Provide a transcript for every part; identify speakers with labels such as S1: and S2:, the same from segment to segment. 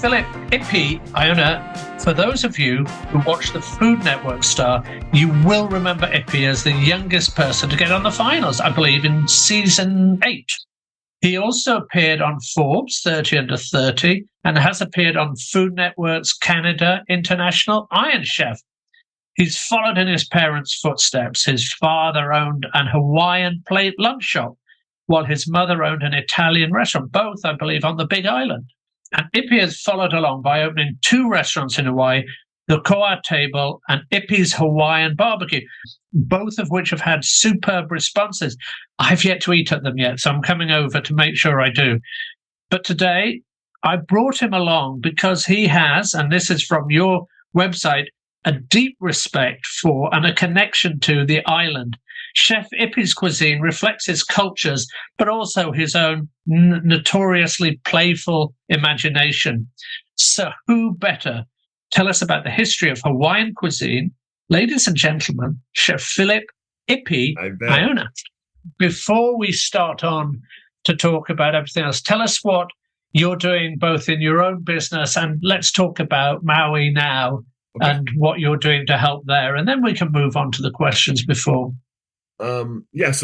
S1: Philip Ippy Aiona, for those of you who watch the Food Network star, you will remember Ippy as the youngest person to get on the finals, I believe, in season 8. He also appeared on Forbes 30 Under 30 and has appeared on Food Network's Canada International Iron Chef. He's followed in his parents' footsteps. His father owned an Hawaiian plate lunch shop, while his mother owned an Italian restaurant, both, I believe, on the Big Island. And Ippy has followed along by opening 2 restaurants in Hawaii, the Koa Table and Ippy's Hawaiian Barbecue, both of which have had superb responses. I've yet to eat at them yet, so I'm coming over to make sure I do. But today, I brought him along because he has, and this is from your website, a deep respect for and a connection to the island. Chef Ippy's cuisine reflects his cultures, but also his own notoriously playful imagination. So who better tell us about the history of Hawaiian cuisine? Ladies and gentlemen, Chef Philip Ippy Aiona. Before we start on to talk about everything else, tell us what you're doing both in your own business, and let's talk about Maui now. Okay. And what you're doing to help there. And then we can move on to the questions before.
S2: So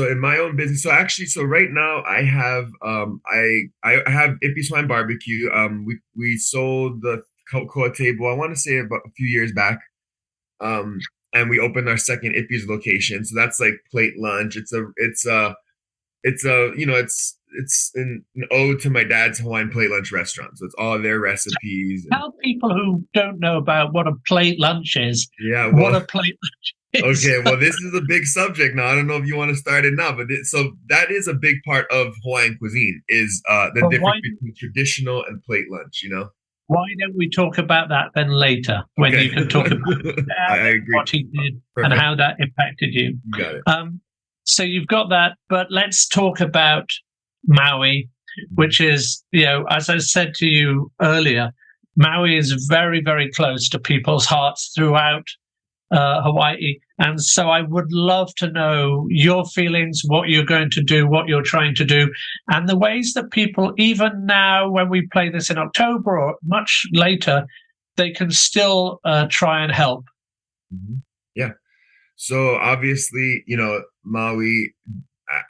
S2: in my own business, so right now I have I have Ippy's Hawaiian Barbecue. We sold the Koa Table, I want to say about a few years back. And we opened our second Ippy's location. So that's like plate lunch. It's an ode to my dad's Hawaiian plate lunch restaurant. So it's all their recipes.
S1: Tell people who don't know about what a plate lunch is.
S2: Yeah,
S1: what a plate lunch is.
S2: Okay, well, this is a big subject now. I don't know if you want to start it now, but so that is a big part of Hawaiian cuisine is the difference between traditional and plate lunch, you know?
S1: Why don't we talk about that then later when you can talk about
S2: I agree.
S1: What he did and how that impacted you.
S2: You got it.
S1: So you've got that, but let's talk about Maui, which is, as I said to you earlier, Maui is very, very close to people's hearts throughout Hawaii. And so I would love to know your feelings, what you're going to do, what you're trying to do, and the ways that people, even now when we play this in October or much later, they can still try and help.
S2: Mm-hmm. Yeah. So obviously, Maui,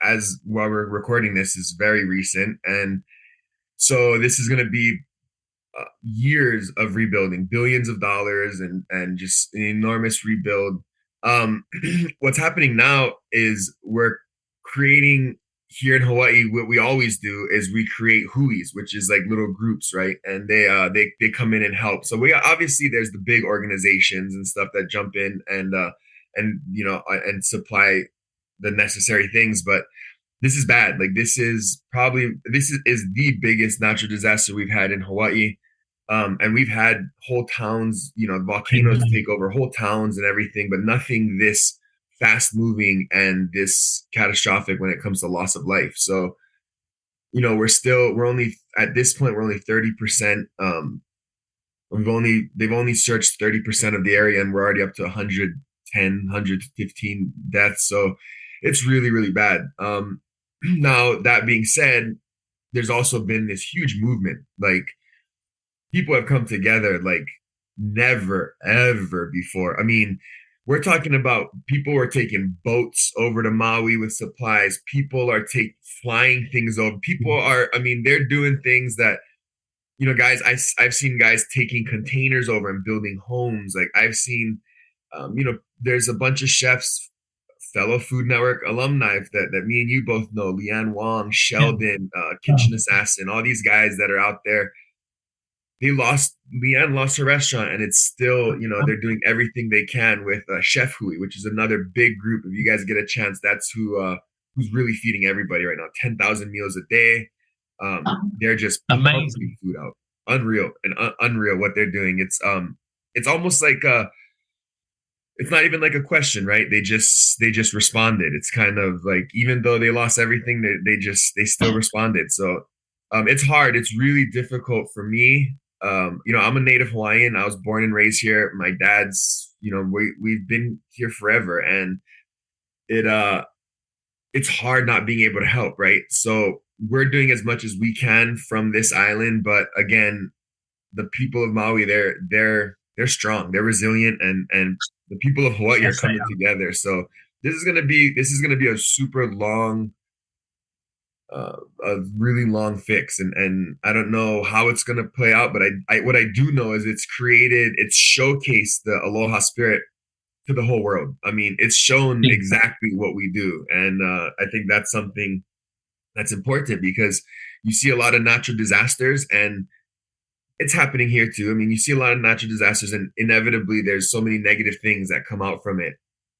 S2: as while we're recording this, is very recent. And so this is going to be years of rebuilding, billions of dollars and just an enormous rebuild. What's happening now is we're creating here in Hawaii, what we always do is we create huis, which is like little groups, right? And they come in and help. So we obviously there's the big organizations and stuff that jump in and supply the necessary things, but this is bad. Like this is the biggest natural disaster we've had in Hawaii. And we've had whole towns, volcanoes take over whole towns and everything, but nothing this fast moving and this catastrophic when it comes to loss of life. So, we're only at this point, we're only 30%. They've only searched 30% of the area and we're already up to 110, 115 deaths. So it's really, really bad. Now, that being said, there's also been this huge movement. Like people have come together like never, ever before. I mean, we're talking about people are taking boats over to Maui with supplies. People are flying things over. They're doing things that, guys, I've seen guys taking containers over and building homes. Like I've seen, there's a bunch of chefs, fellow Food Network alumni that me and you both know, Leanne Wong, Sheldon, Kitchen Assassin, all these guys that are out there. Leanne lost her restaurant and it's still, they're doing everything they can with Chef Hui, which is another big group. If you guys get a chance, that's who's really feeding everybody right now. 10,000 meals a day. They're just pumping food out. Unreal what they're doing. It's almost like it's not even like a question, right? They just responded. It's kind of like, even though they lost everything, they still responded. So it's hard. It's really difficult for me. I'm a native Hawaiian. I was born and raised here. My dad's, we've been here forever, and it's hard not being able to help, right? So we're doing as much as we can from this island, but again, the people of Maui, they're strong, they're resilient, and the people of Hawaii are
S1: Yes, they
S2: coming together. So this is gonna be a super long, a really long fix, and I don't know how it's gonna play out, but I what I do know is it's showcased the aloha spirit to the whole world. I mean, it's shown
S1: are.
S2: exactly what we do, and I think that's something that's important because you see a lot of natural disasters, and it's happening here too. I mean, you see a lot of natural disasters, and inevitably, there's so many negative things that come out from it.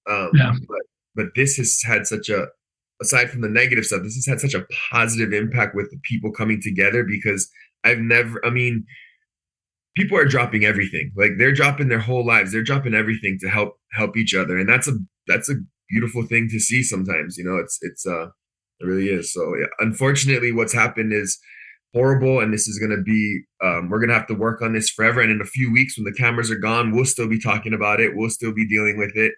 S1: Yeah.
S2: But this has had such a, aside from the negative stuff, this has had such a positive impact with the people coming together because I mean, people are dropping everything. Like they're dropping their whole lives. They're dropping everything to help each other, and that's a beautiful thing to see. Sometimes, it really is. So yeah, unfortunately, what's happened is horrible, and this is going to be we're going to have to work on this forever. And in a few weeks, when the cameras are gone, we'll still be talking about it. We'll still be dealing with it,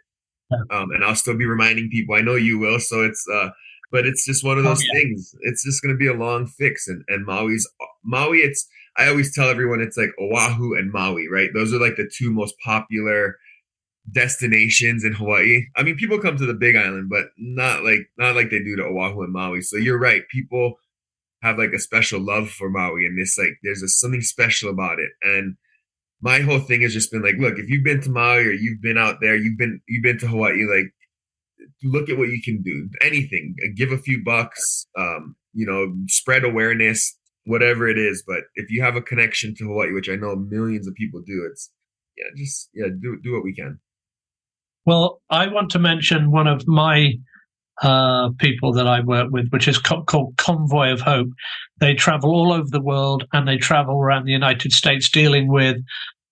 S1: Yeah.
S2: and I'll still be reminding people. I know you will. So but it's just one of
S1: Oh,
S2: those
S1: yeah.
S2: things. It's just going to be a long fix, and Maui. I always tell everyone it's like Oahu and Maui, right? Those are like the two most popular destinations in Hawaii. I mean, people come to the Big Island, but not like they do to Oahu and Maui. So you're right. People have like a special love for Maui, and something special about it. And my whole thing has just been like, look, if you've been to Maui or you've been out there, you've been to Hawaii, like look at what you can do. Anything, give a few bucks, spread awareness, whatever it is. But if you have a connection to Hawaii, which I know millions of people do, do what we can.
S1: Well, I want to mention one of my people that I work with, which is called Convoy of Hope. They travel all over the world and they travel around the United States dealing with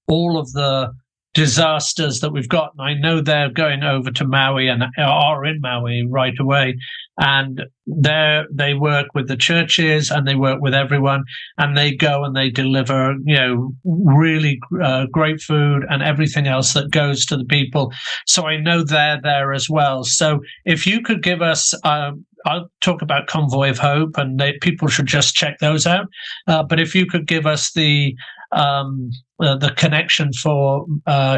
S1: all of the disasters that we've got. And I know they're going over to Maui and are in Maui right away. And they work with the churches and they work with everyone, and they go and they deliver, really great food and everything else that goes to the people. So I know they're there as well. So if you could give us, I'll talk about Convoy of Hope, and people should just check those out. But if you could give us the connection for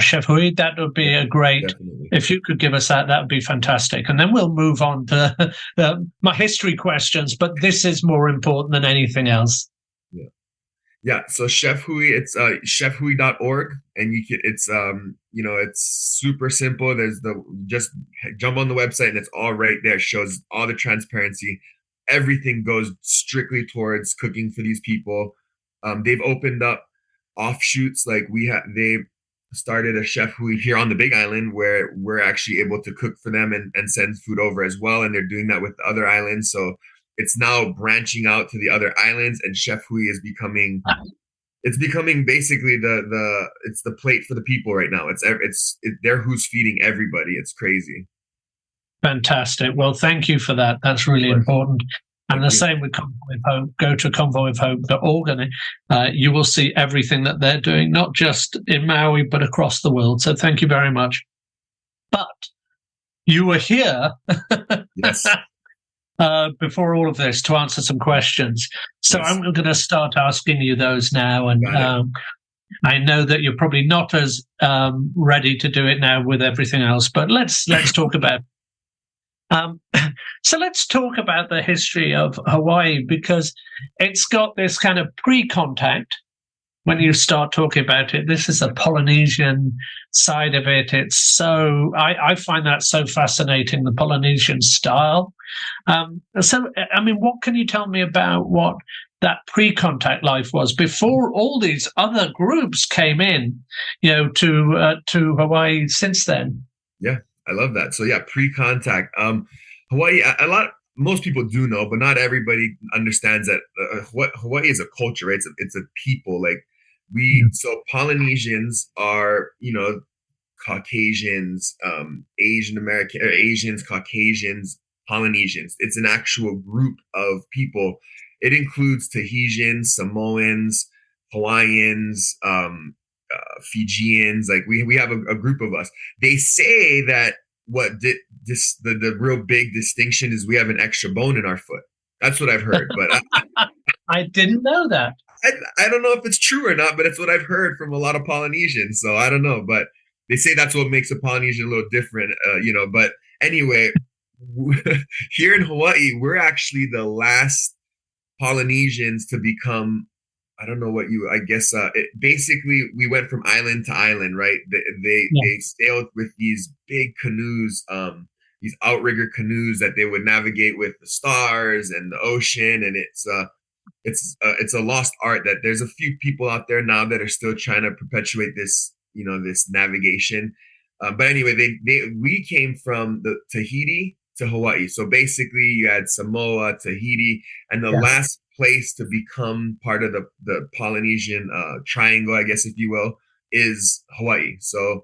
S1: Chef Hui, that would be a great.
S2: Definitely.
S1: If you could give us that would be fantastic. And then we'll move on to my history questions. But this is more important than anything else.
S2: Yeah. So Chef Hui, it's chefhui.org, and it's super simple. Just jump on the website and it's all right there. It shows all the transparency. Everything goes strictly towards cooking for these people. They've opened up offshoots, like they started a Chef Hui here on the Big Island where we're actually able to cook for them and send food over as well. And they're doing that with the other islands. So it's now branching out to the other islands, and Chef Hui is becoming basically it's the plate for the people right now. They're who's feeding everybody. It's crazy.
S1: Fantastic. Well, thank you for that. That's really important. And the same with Convoy of Hope. Go to convoyofhope.org and you will see everything that they're doing, not just in Maui, but across the world. So thank you very much. But you were here
S2: Yes.
S1: before all of this to answer some questions. So yes. I'm going to start asking you those now. And I know that you're probably not as ready to do it now with everything else, but let's talk about so let's talk about the history of Hawaii, because it's got this kind of pre-contact. When you start talking about it, this is the Polynesian side of it. It's so I find that so fascinating, the Polynesian style. So, I mean, what can you tell me about what that pre-contact life was before all these other groups came in, to Hawaii since then?
S2: Yeah. I love that. So yeah, pre-contact. Hawaii, most people do know, but not everybody understands that Hawaii is a culture, right? It's a people. Like so Polynesians are, Caucasians, Asian American, or Asians, Caucasians, Polynesians. It's an actual group of people. It includes Tahitians, Samoans, Hawaiians, Fijians. Like we have a group of us. They say that the real big distinction is we have an extra bone in our foot. That's what I've heard. But
S1: I didn't know that.
S2: I don't know if it's true or not, but it's what I've heard from a lot of Polynesians. So I don't know, but they say that's what makes a Polynesian a little different, But anyway, here in Hawaii, we're actually the last Polynesians to become. I don't know what you. I guess basically we went from island to island, right? They sailed with these big canoes, these outrigger canoes that they would navigate with the stars and the ocean, and it's a lost art that there's a few people out there now that are still trying to perpetuate this, this navigation. But anyway, we came from the Tahiti to Hawaii. So basically, you had Samoa, Tahiti, and the last place to become part of the Polynesian triangle, I guess, if you will, is Hawaii. So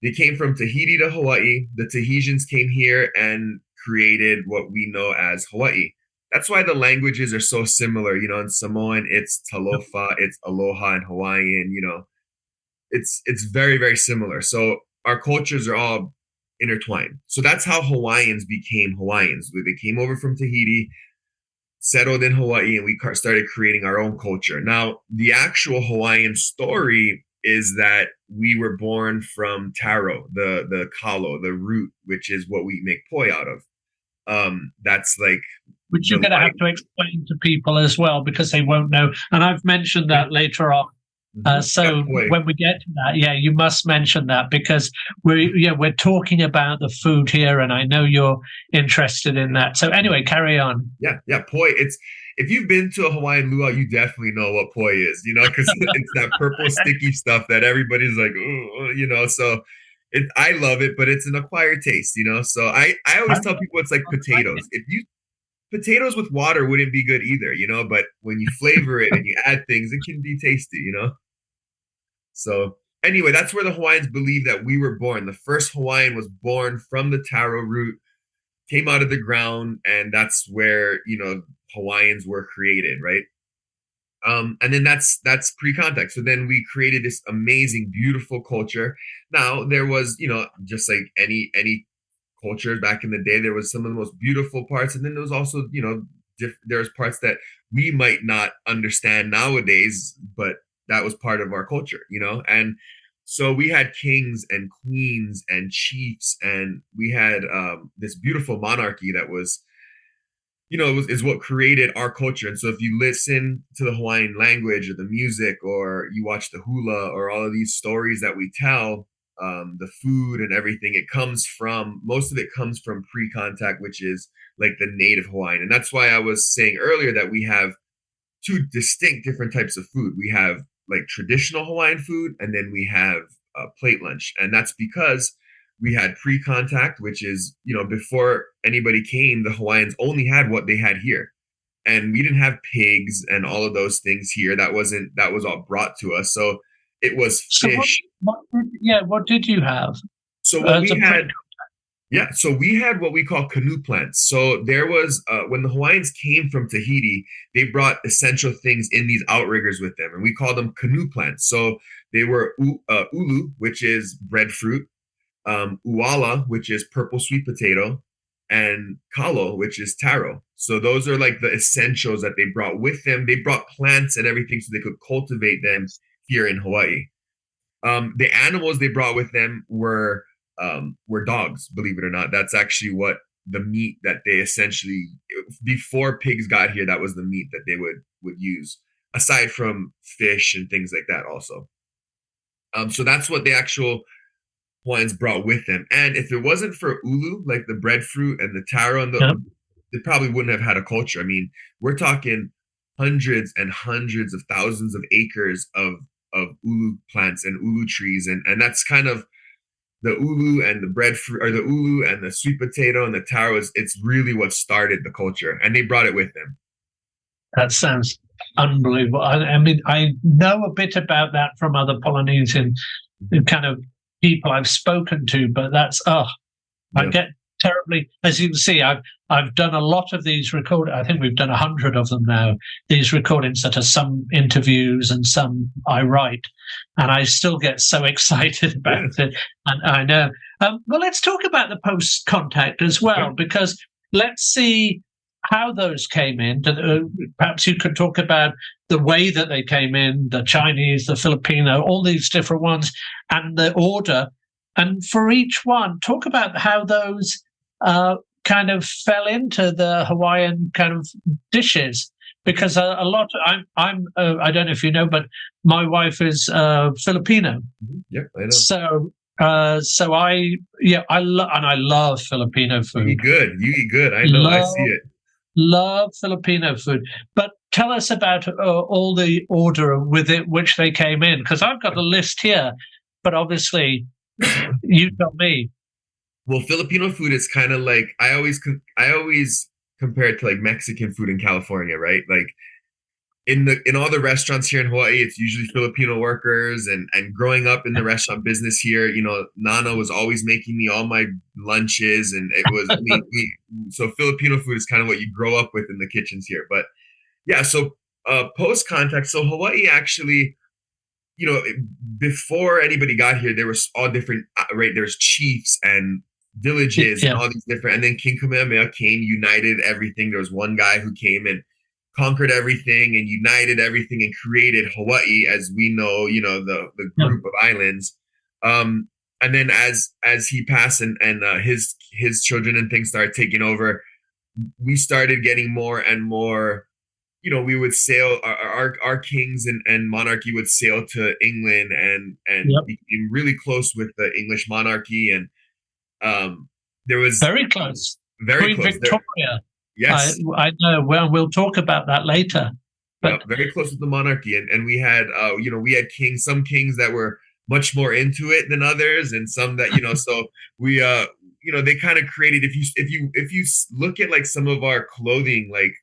S2: they came from Tahiti to Hawaii. The Tahitians came here and created what we know as Hawaii. That's why the languages are so similar. In Samoan, it's talofa, it's aloha in Hawaiian, it's very, very similar. So our cultures are all intertwined. So that's how Hawaiians became Hawaiians. They came over from Tahiti, settled in Hawaii, and we started creating our own culture. Now, the actual Hawaiian story is that we were born from taro, the kalo, the root, which is what we make poi out of. That's like,
S1: which you're going to have to explain to people as well, because they won't know. And I've mentioned that later on. So when we get to that, you must mention that, because we're talking about the food here, and I know you're interested in that. So anyway, carry on.
S2: Yeah, poi. If you've been to a Hawaiian luau, you definitely know what poi is, because it's that purple sticky stuff that everybody's like, So I love it, but it's an acquired taste, So I always tell people it's like potatoes. Potatoes with water wouldn't be good either, but when you flavor it and you add things, it can be tasty, So anyway, that's where the Hawaiians believe that we were born. The first Hawaiian was born from the taro root, came out of the ground, and that's where, Hawaiians were created, right? And then that's pre-contact. So then we created this amazing, beautiful culture. Now there was, just like any culture back in the day, there was some of the most beautiful parts, and then there was also, there's parts that we might not understand nowadays, but that was part of our culture, and so we had kings and queens and chiefs, and we had this beautiful monarchy that was, is what created our culture. And so if you listen to the Hawaiian language or the music, or you watch the hula, or all of these stories that we tell, the food and everything, most of it comes from pre-contact, which is like the native Hawaiian. And that's why I was saying earlier that we have two distinct different types of food. We have like traditional Hawaiian food, and then we have plate lunch. And that's because we had pre-contact, which is, before anybody came, the Hawaiians only had what they had here. And we didn't have pigs and all of those things here. That was all brought to us. So it was fish.
S1: What did you have?
S2: So what we had, so we had what we call canoe plants. So there was, when the Hawaiians came from Tahiti, they brought essential things in these outriggers with them, and we call them canoe plants. So they were ulu, which is breadfruit, uala, which is purple sweet potato, and kalo, which is taro. So those are like the essentials that they brought with them. They brought plants and everything so they could cultivate them here in Hawaii. The animals they brought with them were dogs, believe it or not. That's actually what the meat that they essentially, before pigs got here, that was the meat that they would use, aside from fish and things like that also. So that's what the actual Hawaiians brought with them. And if it wasn't for ulu, like the breadfruit and the taro, and they probably wouldn't have had a culture. I mean, we're talking hundreds and hundreds of thousands of acres of ulu plants and ulu trees, and that's kind of the ulu and the breadfruit, or the ulu and the sweet potato and the taro. It's really what started the culture, and they brought it with them.
S1: That sounds unbelievable. I mean, I know a bit about that from other Polynesian kind of people I've spoken to, but that's I get terribly, as you can see, I've done a lot of these recordings. I think we've done 100 of them now, these recordings that are some interviews and some I write, and I still get so excited about it. And I know. Well, let's talk about the post-contact as well, because let's see how those came in. Perhaps you could talk about the way that they came in, the Chinese, the Filipino, all these different ones, and the order. And for each one, talk about how those kind of fell into the Hawaiian kind of dishes. Because a lot, I'm I don't know if you know, but my wife is Filipino.
S2: Yep, I know.
S1: So I love Filipino food.
S2: You eat good. I know, I see it.
S1: Love Filipino food. But tell us about all the order with it which they came in, because I've got a list here, but obviously you tell me.
S2: Well, Filipino food is kind of like I always compare it to like Mexican food in California, right? Like in all the restaurants here in Hawaii, it's usually Filipino workers. And growing up in the restaurant business here, Nana was always making me all my lunches, and it was so Filipino food is kind of what you grow up with in the kitchens here. But yeah, so post contact, so Hawaii actually, before anybody got here, there was all different, right? There's chiefs and villages and all these different, and then King Kamehameha came, united everything. There was one guy who came and conquered everything and united everything and created Hawaii as we know, the group of islands. And then as he passed and his children and things started taking over, we started getting more and more, we would sail, our kings and monarchy would sail to England and became really close with the English monarchy. And there was
S1: very close.
S2: Very
S1: Queen
S2: close.
S1: Victoria.
S2: Yes,
S1: I know. Well, we'll talk about that later. But
S2: very close with the monarchy, and we had, we had some kings that were much more into it than others, and some that, so we, they kind of created. If you look at like some of our clothing, like,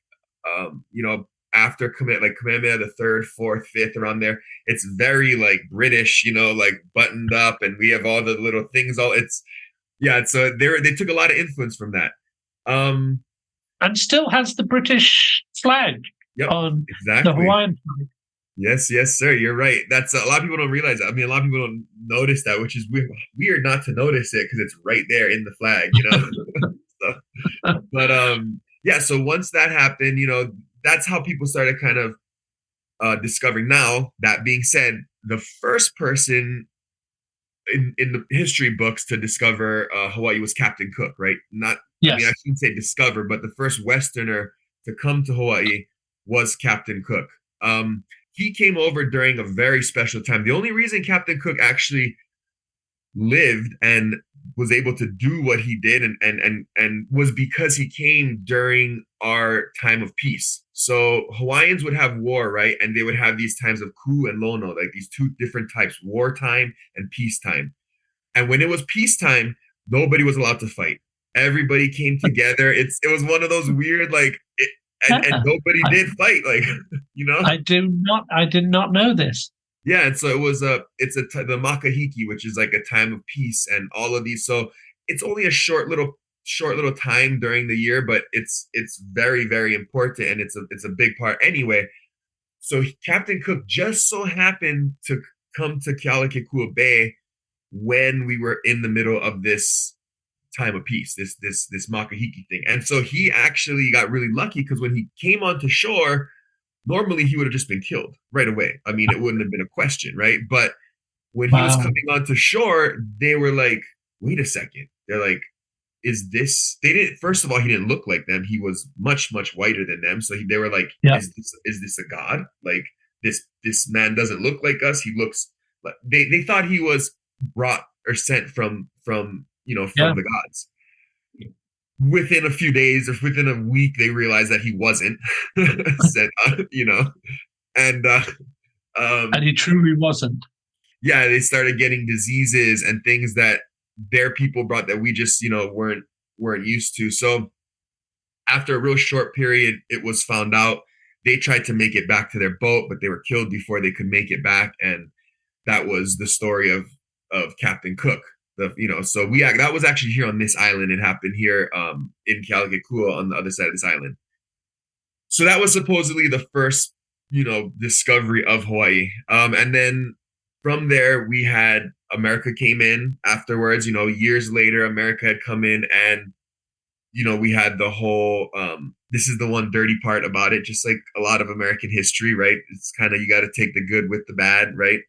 S2: after Kamehameha the third, fourth, fifth, around there, it's very like British, like buttoned up, and we have all the little things. So they took a lot of influence from that.
S1: And still has the British flag on the Hawaiian flag.
S2: Yes, sir. You're right. That's a lot of people don't realize that. I mean, a lot of people don't notice that, which is weird not to notice it because it's right there in the flag, But so once that happened, that's how people started kind of discovering. Now, that being said, the first person in the history books to discover Hawaii was Captain Cook, right? I mean, I shouldn't say discover, but the first Westerner to come to Hawaii was Captain Cook. He came over during a very special time. The only reason Captain Cook actually lived and was able to do what he did and was because he came during our time of peace. So Hawaiians would have war, right? And they would have these times of ku and lono, like these two different types, wartime and peacetime. And when it was peacetime, nobody was allowed to fight. Everybody came together. It was one of those weird, and nobody did fight,
S1: I did not know this.
S2: Yeah, and so it was the Makahiki, which is like a time of peace, and all of these. So it's only a short little time during the year, but it's very, very important, and it's a big part anyway. So Captain Cook just so happened to come to Kealakekua Bay when we were in the middle of this time of peace, this Makahiki thing. And so he actually got really lucky because when he came onto shore, normally he would have just been killed right away. I mean, it wouldn't have been a question, right? But when he was coming onto shore, they were like, wait a second. They're like, first of all, he didn't look like them. He was much, much whiter than them. So they were like, is this a god? Like this man doesn't look like us. He looks like, they thought he was brought or sent from the gods. Within a few days or within a week, they realized that he wasn't. And
S1: he truly wasn't.
S2: Yeah, they started getting diseases and things that their people brought that we just weren't used to. So after a real short period, it was found out. They tried to make it back to their boat, but they were killed before they could make it back. And that was the story of Captain Cook. So that was actually here on this island. It happened here in Kealakekua on the other side of this island. So that was supposedly the first, discovery of Hawaii. And then from there, we had America came in afterwards. Years later, America had come in, and we had the whole this is the one dirty part about it, just like a lot of American history, right? It's kind of, you got to take the good with the bad, right?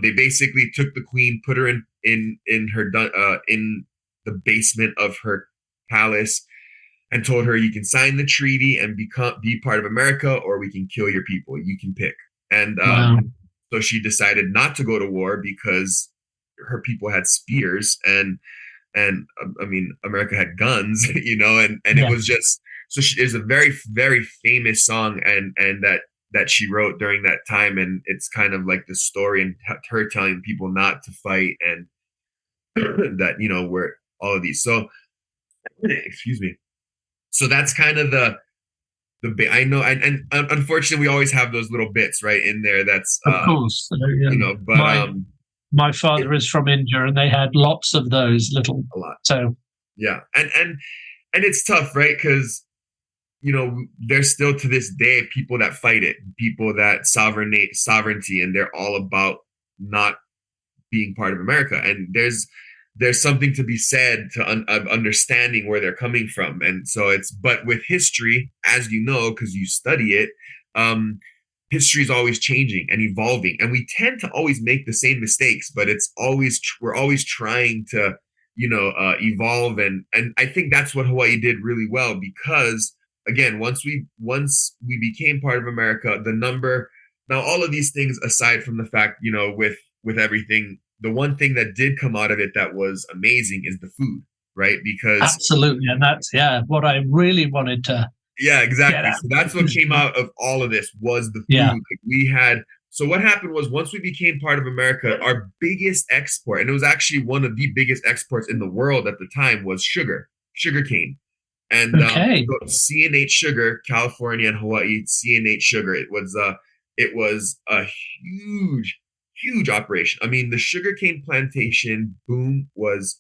S2: They basically took the queen, put her in her in the basement of her palace, and told her, you can sign the treaty and be part of America, or we can kill your people, you can pick. And
S1: Wow.
S2: so she decided not to go to war because her people had spears, and I mean, America had guns, and it was
S1: Yes.
S2: just, so there's a very, very famous song, and that she wrote during that time, and it's kind of like the story, and her telling people not to fight, and that, where all of these. So excuse me. So that's kind of the I know, and unfortunately we always have those little bits right in there. That's
S1: Of course.
S2: but
S1: My father is from India, and they had lots of those little.
S2: a lot.
S1: So
S2: Yeah, and it's tough, right? Because there's still to this day people that fight it, people that sovereignty, and they're all about not being part of America. And there's something to be said of understanding where they're coming from. And so but with history, as you know, because you study it, history is always changing and evolving, and we tend to always make the same mistakes, but we're always trying to evolve, and I think that's what Hawaii did really well, because again, once we became part of America, the number, now all of these things aside from the fact, with everything, the one thing that did come out of it that was amazing is the food, right? Because
S1: absolutely, and that's what I really wanted to
S2: yeah,
S1: get
S2: exactly.
S1: at.
S2: So that's what came out of all of this was the
S1: Yeah.
S2: food. Like we had. So what happened was, once we became part of America, our biggest export, and it was actually one of the biggest exports in the world at the time, was sugarcane. And
S1: Okay.
S2: so C&H Sugar, California and Hawaii, C&H Sugar. It was a huge, huge operation. I mean, the sugarcane plantation boom was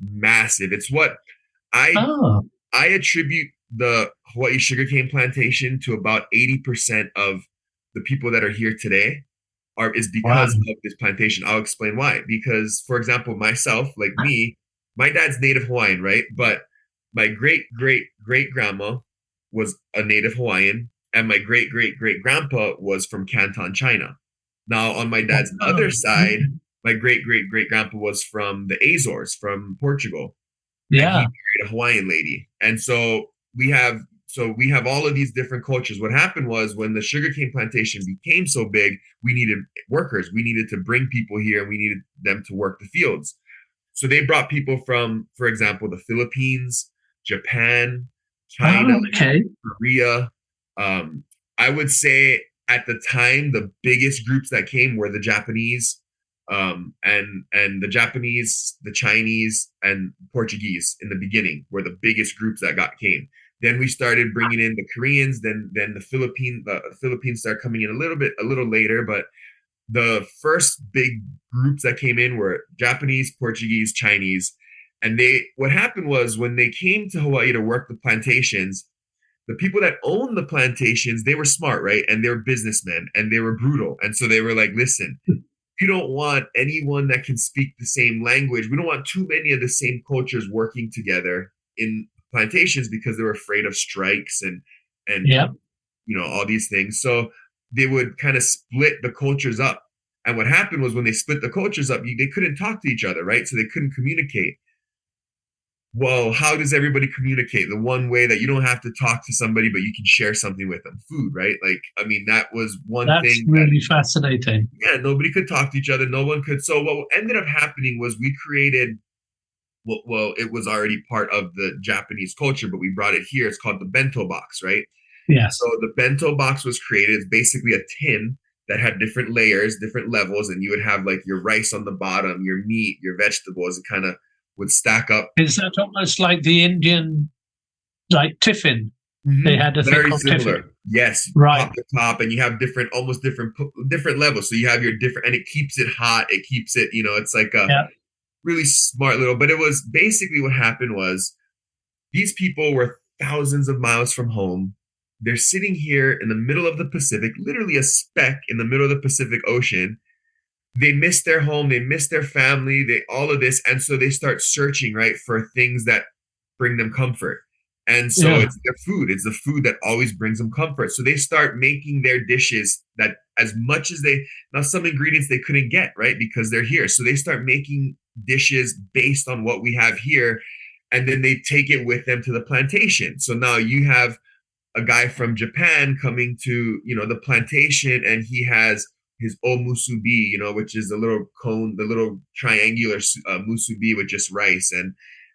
S2: massive. It's what I
S1: Oh,
S2: I attribute the Hawaii sugarcane plantation to about 80% of the people that are here today is
S1: wow.
S2: because of this plantation. I'll explain why. Because, for example, myself, like me, my dad's Native Hawaiian, right? But my great great great grandma was a Native Hawaiian, and my great great great grandpa was from Canton, China. Now, on my dad's other side, my great great great grandpa was from the Azores, from Portugal, and he
S1: Yeah.
S2: married a Hawaiian lady. And so we have all of these different cultures. What happened was, when the sugarcane plantation became so big, we needed workers. We needed to bring people here, and we needed them to work the fields. So they brought people from, for example, the Philippines, Japan, China,
S1: Oh, okay.
S2: Korea. I would say at the time, the biggest groups that came were the Japanese, and the Japanese, the Chinese, and Portuguese in the beginning were the biggest groups that came. Then we started bringing in the Koreans. Then the Philippines started coming in a little later. But the first big groups that came in were Japanese, Portuguese, Chinese, and what happened was, when they came to Hawaii to work the plantations, the people that owned the plantations, they were smart, right? And they were businessmen, and they were brutal. And so they were like, listen, you don't want anyone that can speak the same language. We don't want too many of the same cultures working together in plantations, because they were afraid of strikes and
S1: Yeah.
S2: all these things. So they would kind of split the cultures up. And what happened was, when they split the cultures up, they couldn't talk to each other, right? So they couldn't communicate. Well, how does everybody communicate? The one way that you don't have to talk to somebody, but you can share something with them, food, right? Like, I mean, that was one
S1: That's
S2: thing that,
S1: really fascinating.
S2: yeah, nobody could talk to each other. No one could. So what ended up happening was, we created, well, it was already part of the Japanese culture, but we brought it here. It's called the bento box, right? So
S1: Yes.
S2: the bento box was created. It's basically a tin that had different layers, different levels, and you would have like your rice on the bottom, your meat, your vegetables. It kind of would stack up.
S1: Is that almost like the Indian, like tiffin? They had a thing
S2: Very
S1: called tiffin.
S2: similar. Yes,
S1: Right.
S2: pop the top, and you have almost different levels. So you have your different, and it keeps it hot. It keeps it, it's like a
S1: Yeah.
S2: really smart little. But it was basically, what happened was, these people were thousands of miles from home. They're sitting here in the middle of the Pacific, literally a speck in the middle of the Pacific Ocean. They miss their home, they miss their family, all of this. And so they start searching, right, for things that bring them comfort. And so it's their food. It's the food that always brings them comfort. So they start making their dishes that as much as now some ingredients they couldn't get, right? Because they're here. So they start making dishes based on what we have here. And then they take it with them to the plantation. So now you have a guy from Japan coming to, the plantation, and he has his musubi, which is the little cone, the little triangular musubi with just rice.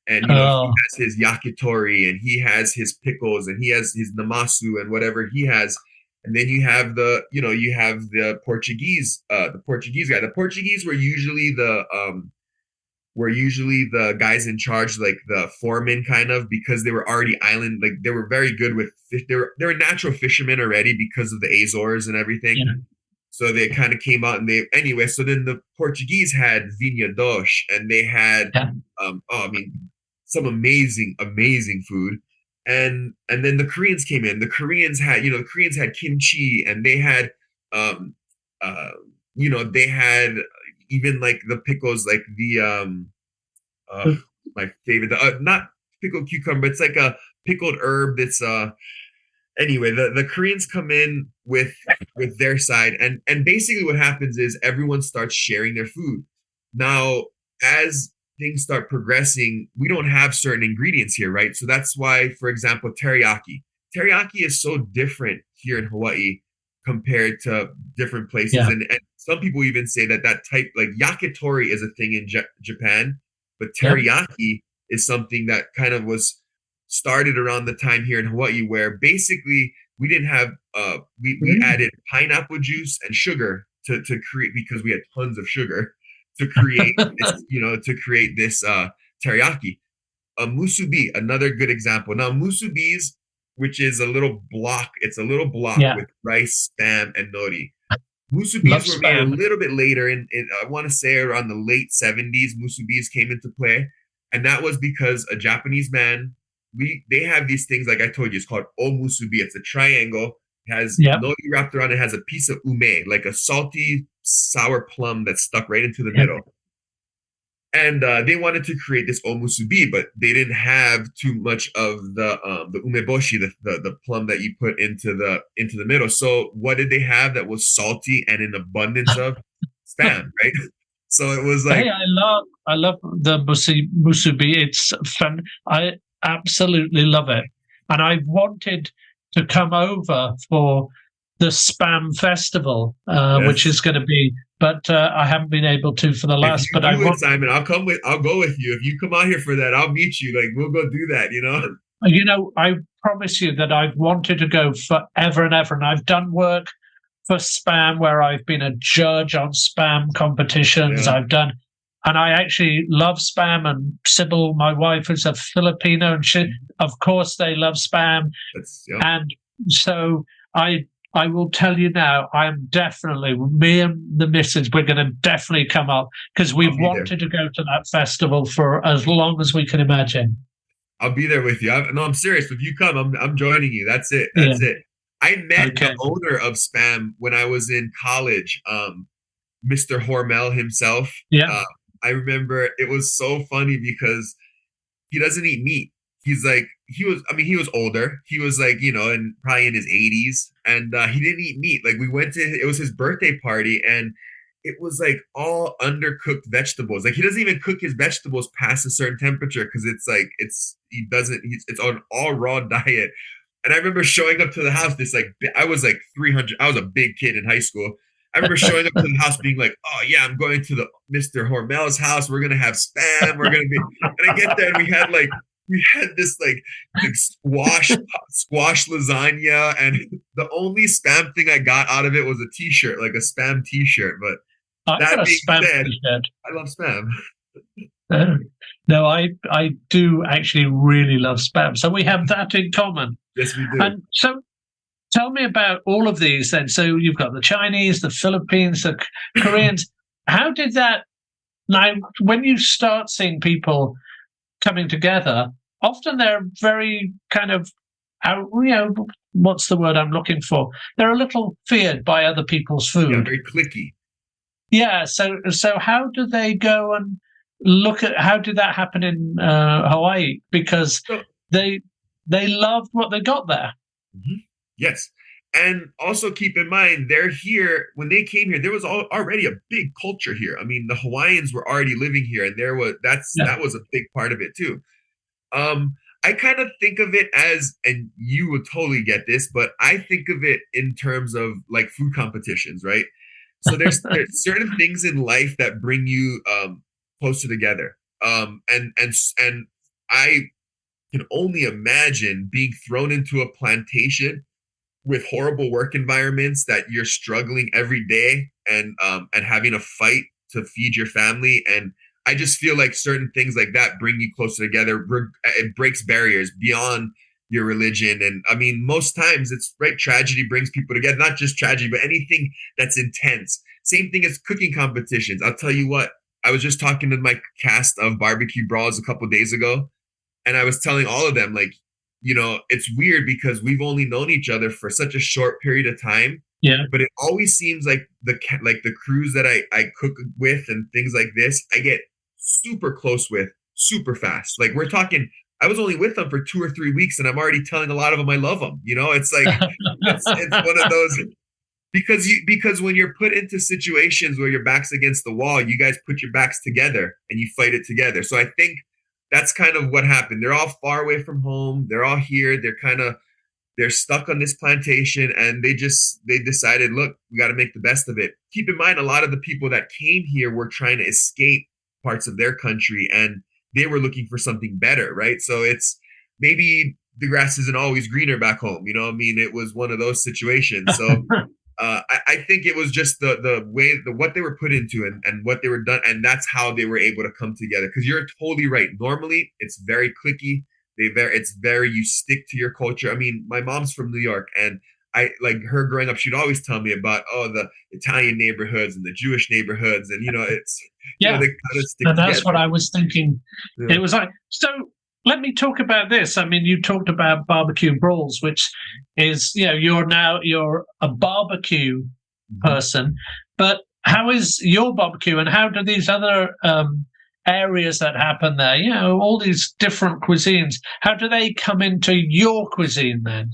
S2: And he has his yakitori, and he has his pickles, and he has his namasu and whatever he has. And then you have the Portuguese guy. The Portuguese were usually the guys in charge, like the foremen kind of, because they were already island, like they were very good with fish. They were natural fishermen already because of the Azores and everything. Yeah. So they kind of came out, and so then the Portuguese had vinha doce, and they had, some amazing food. And then the Koreans came in. The Koreans had kimchi, and they had, they had even like the pickles, like the, my favorite, not pickled cucumber, it's like a pickled herb that's, anyway, the Koreans come in with their side, and basically what happens is everyone starts sharing their food. Now, as things start progressing, we don't have certain ingredients here, right? So that's why, for example, teriyaki is so different here in Hawaii compared to different places. Yeah. And some people even say that type, like yakitori is a thing in Japan, but teriyaki is something that kind of was started around the time here in Hawaii, where basically we didn't have, we added pineapple juice and sugar to create, because we had tons of sugar to create this, teriyaki. Musubi, another good example. Now musubis, which is a little block, with rice, spam, and nori. Musubis were made a little bit later, in I want to say around the late 70s, musubis came into play. And that was because a Japanese man, they have these things, like I told you, it's called omusubi. It's a triangle, has nori wrapped around it, has a piece of ume, like a salty, sour plum that's stuck right into the middle. And they wanted to create this omusubi, but they didn't have too much of the umeboshi, the plum that you put into the middle. So what did they have that was salty and in abundance of? Spam, right? So it was like,
S1: hey, I love the musubi. It's fun. I absolutely love it, and I've wanted to come over for the Spam Festival, which is going to be, but I haven't been able to for the last. But I want,
S2: Simon, I'll go with you. If you come out here for that, I'll meet you. Like, we'll go do that.
S1: I promise you that I've wanted to go forever and ever, and I've done work for Spam where I've been a judge on Spam competitions. I've done, and I actually love Spam. And Sybil, my wife, is a Filipino, and she, of course, they love Spam. And so I will tell you now, I'm definitely, me and the missus, we're going to definitely come up, because we've wanted to go to that festival for as long as we can imagine.
S2: I'll be there with you. I'm serious. If you come, I'm joining you. That's it. That's it. I met the owner of Spam when I was in college, Mr. Hormel himself.
S1: Yeah.
S2: I remember it was so funny because he doesn't eat meat. He's like, he was older. He was like, and probably in his 80s, and he didn't eat meat. Like, we went to, it was his birthday party, and it was like all undercooked vegetables. Like, he doesn't even cook his vegetables past a certain temperature, because it's like, it's on all raw diet. And I remember showing up to the house, I was like 300, I was a big kid in high school. I remember showing up to the house being like, oh yeah, I'm going to the Mr. Hormel's house. We're going to have Spam. We're going to be, and I get there and we had this squash lasagna, and the only Spam thing I got out of it was a t-shirt, like a Spam t-shirt. But that being said, I love Spam.
S1: No, I do actually really love Spam. So we have that in common.
S2: Yes, we do.
S1: And so tell me about all of these then. So you've got the Chinese, the Philippines, the Koreans. How did that, now when you start seeing people coming together, often they're very kind of, what's the word I'm looking for? They're a little feared by other people's food.
S2: Yeah, very cliquey.
S1: Yeah, so how do they go and look at, how did that happen in Hawaii? Because they loved what they got there.
S2: Mhm. Yes. And also keep in mind, they're here. When they came here, there was already a big culture here. I mean, the Hawaiians were already living here, and
S1: Yeah.
S2: that was a big part of it too. I kind of think of it as, and you would totally get this, but I think of it in terms of like food competitions, right? So there's certain things in life that bring you closer together. And I can only imagine being thrown into a plantation with horrible work environments that you're struggling every day and having a fight to feed your family. And I just feel like certain things like that bring you closer together. It breaks barriers beyond your religion. And I mean, most times it's right. Tragedy brings people together, not just tragedy, but anything that's intense. Same thing as cooking competitions. I'll tell you what, I was just talking to my cast of barbecue brawls a couple days ago, and I was telling all of them, like, it's weird because we've only known each other for such a short period of time,
S1: Yeah.
S2: but it always seems like the crews that I cook with and things like this, I get super close with super fast. Like we're talking, I was only with them for 2 or 3 weeks, and I'm already telling a lot of them I love them. It's like it's one of those, because when you're put into situations where your back's against the wall, you guys put your backs together and you fight it together. So I think that's kind of what happened. They're all far away from home. They're all here. They're stuck on this plantation, and they decided, look, we got to make the best of it. Keep in mind, a lot of the people that came here were trying to escape parts of their country, and they were looking for something better, right? So it's maybe the grass isn't always greener back home. I mean, it was one of those situations. So I think it was just the way what they were put into, and what they were done, and that's how they were able to come together. Because you're totally right. Normally, it's very cliquey. It's very, you stick to your culture. I mean, my mom's from New York, and I like her growing up. She'd always tell me about the Italian neighborhoods and the Jewish neighborhoods, and it's
S1: Yeah.
S2: they kind of stick
S1: And that's
S2: together.
S1: what I was thinking.
S2: Yeah.
S1: It was like, so let me talk about this. I mean, you talked about barbecue brawls, which is, you're a barbecue person, but how is your barbecue, and how do these other areas that happen there, all these different cuisines, how do they come into your cuisine then?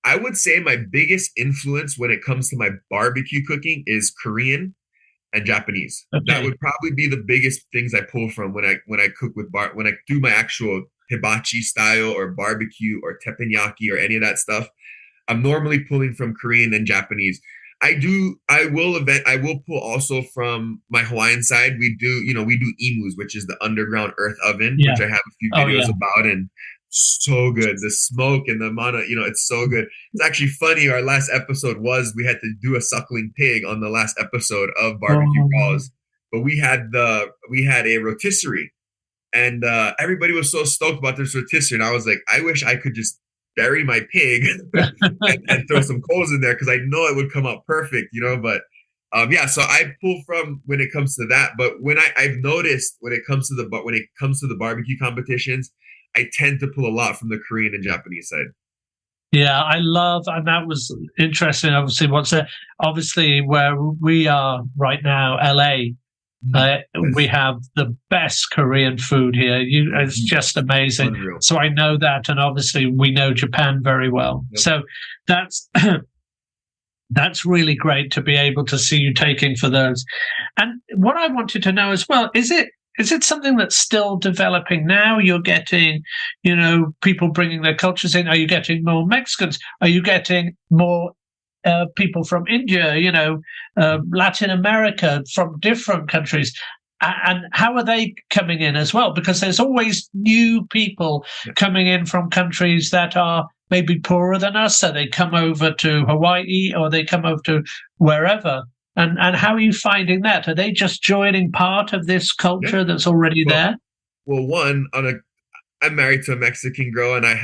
S2: I would say my biggest influence when it comes to my barbecue cooking is Korean and Japanese. That
S1: Okay.
S2: would probably be the biggest things I pull from when I cook when I do my actual hibachi style or barbecue or teppanyaki or any of that stuff. I'm normally pulling from Korean and Japanese. I will pull also from my Hawaiian side. We do emus, which is the underground earth oven,
S1: Yeah.
S2: which I have a few
S1: Oh,
S2: videos
S1: yeah.
S2: about, and so good. The smoke and the amount of, it's so good. It's actually funny. Our last episode we had to do a suckling pig on the last episode of Barbecue
S1: Oh.
S2: Brawls, but we had a rotisserie, and everybody was so stoked about this rotisserie, and I was like, I wish I could just bury my pig and throw some coals in there, because I know it would come out perfect, but yeah, so I pull from when it comes to that. But I've noticed when it comes to the barbecue competitions, I tend to pull a lot from the Korean and Japanese side.
S1: Yeah, I love, and that was interesting. Obviously where we are right now, LA. We
S2: Yes.
S1: have the best Korean food here. It's just amazing.
S2: Unreal.
S1: So I know that, and obviously we know Japan very well.
S2: Yep.
S1: So that's that's really great to be able to see you taking for those. And what I wanted to know as well, is it something that's still developing now? You're getting, people bringing their cultures in. Are you getting more Mexicans? Are you getting more people from India, Latin America, from different countries? And how are they coming in as well? Because there's always new people coming in from countries that are maybe poorer than us. So they come over to Hawaii, or they come over to wherever. And how are you finding that? Are they just joining part of this culture that's already there?
S2: Well, I'm married to a Mexican girl, and I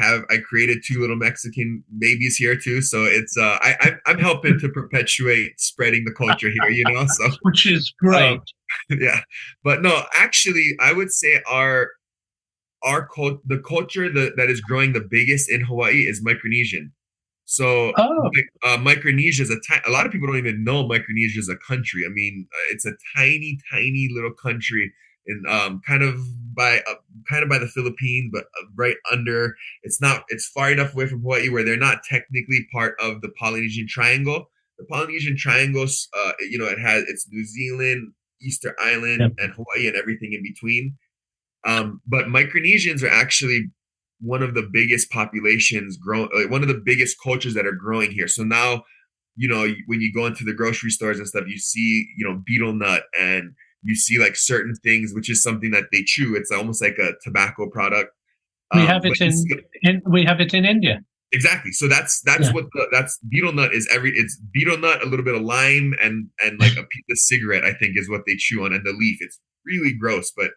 S2: created 2 little Mexican babies here too. So it's I'm helping to perpetuate spreading the culture here. So
S1: Which is great.
S2: yeah, but no, actually, I would say the culture that is growing the biggest in Hawaii is Micronesian. So
S1: Oh,
S2: Micronesia is a lot of people don't even know Micronesia is a country. I mean, it's a tiny, tiny little country in kind of by the Philippines, but right under. It's not. It's far enough away from Hawaii where they're not technically part of the Polynesian Triangle. The Polynesian Triangle, it's New Zealand, Easter Island,
S1: Yep.
S2: and Hawaii, and everything in between. But Micronesians are actually one of the biggest populations grow, like one of the biggest cultures that are growing here. So now, when you go into the grocery stores and stuff, you see, betel nut, and you see like certain things, which is something that they chew. It's almost like a tobacco product.
S1: We have it
S2: But
S1: we have it in India.
S2: exactly. So that's
S1: Yeah.
S2: that's betel nut is it's betel nut, a little bit of lime, and like a piece of cigarette, I think, is what they chew on, and the leaf. It's really gross, but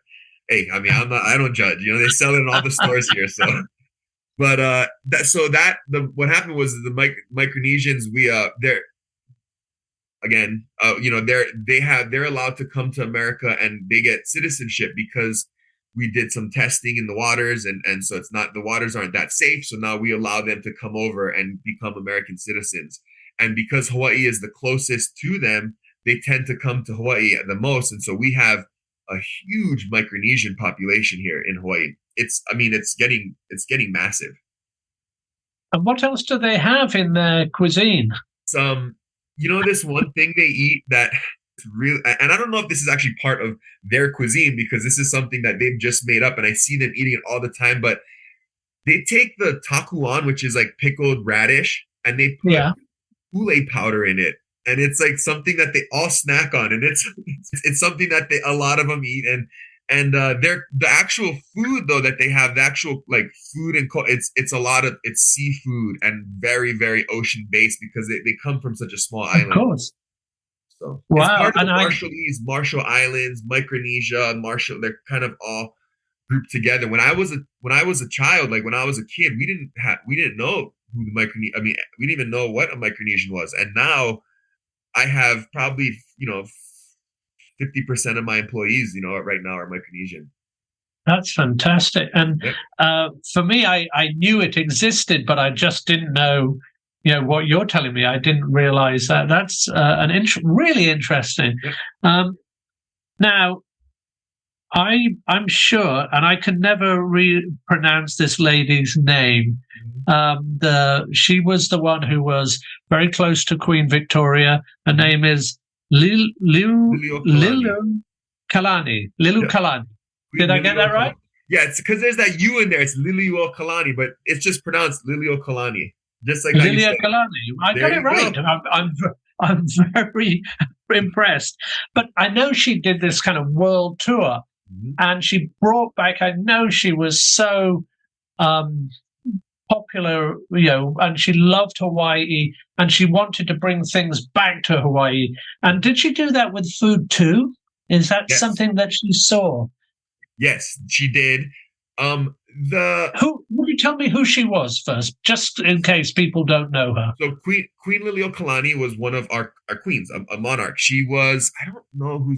S2: hey, I mean, I don't judge. They sell it in all the stores here, so. But what happened was Micronesians, they're again, they're allowed to come to America, and they get citizenship because we did some testing in the waters, and so it's not, the waters aren't that safe. So now we allow them to come over and become American citizens. And because Hawaii is the closest to them, they tend to come to Hawaii the most. And so we have a huge Micronesian population here in Hawaii. It's getting massive.
S1: And what else do they have in their cuisine?
S2: This one thing they eat that really, and I don't know if this is actually part of their cuisine, because this is something that they've just made up, and I see them eating it all the time. But they take the takuan, which is like pickled radish, and they put Kool-Aid powder in it, and it's like something that they all snack on, and it's something that a lot of them eat. And the actual food though that they have, the actual like food and it's a lot of, it's seafood and very, very ocean based, because they come from such a small island.
S1: Of course.
S2: So
S1: wow.
S2: It's part of the Marshall Islands, Micronesia, Marshall. They're kind of all grouped together. When I was a child, like when I was a kid, we didn't know who the Micronesia. I mean, we didn't even know what a Micronesian was. And now I have probably 50% of my employees, right now are Micronesian.
S1: That's fantastic. And for me, I knew it existed, but I just didn't know, what you're telling me. I didn't realize that. That's really interesting. Yep. Now, I'm sure, and I can never pronounce this lady's name. She was the one who was very close to Queen Victoria. Her name is Lilu Kalani. Kalani. Did I get that right?
S2: Yeah, it's because there's that U in there. It's Liliu Kalani, but it's just pronounced Liliu Kalani. Just like
S1: Liliu Kalani. I got it right. I'm very impressed. But I know she did this kind of world tour, and she brought back, I know she was so popular, and she loved Hawaii, and she wanted to bring things back to Hawaii. And did she do that with food too? Is that something that she saw?
S2: Yes, she did.
S1: Would you tell me who she was first, just in case people don't know her?
S2: So Queen Liliuokalani was one of our queens, a monarch. She was, I don't know who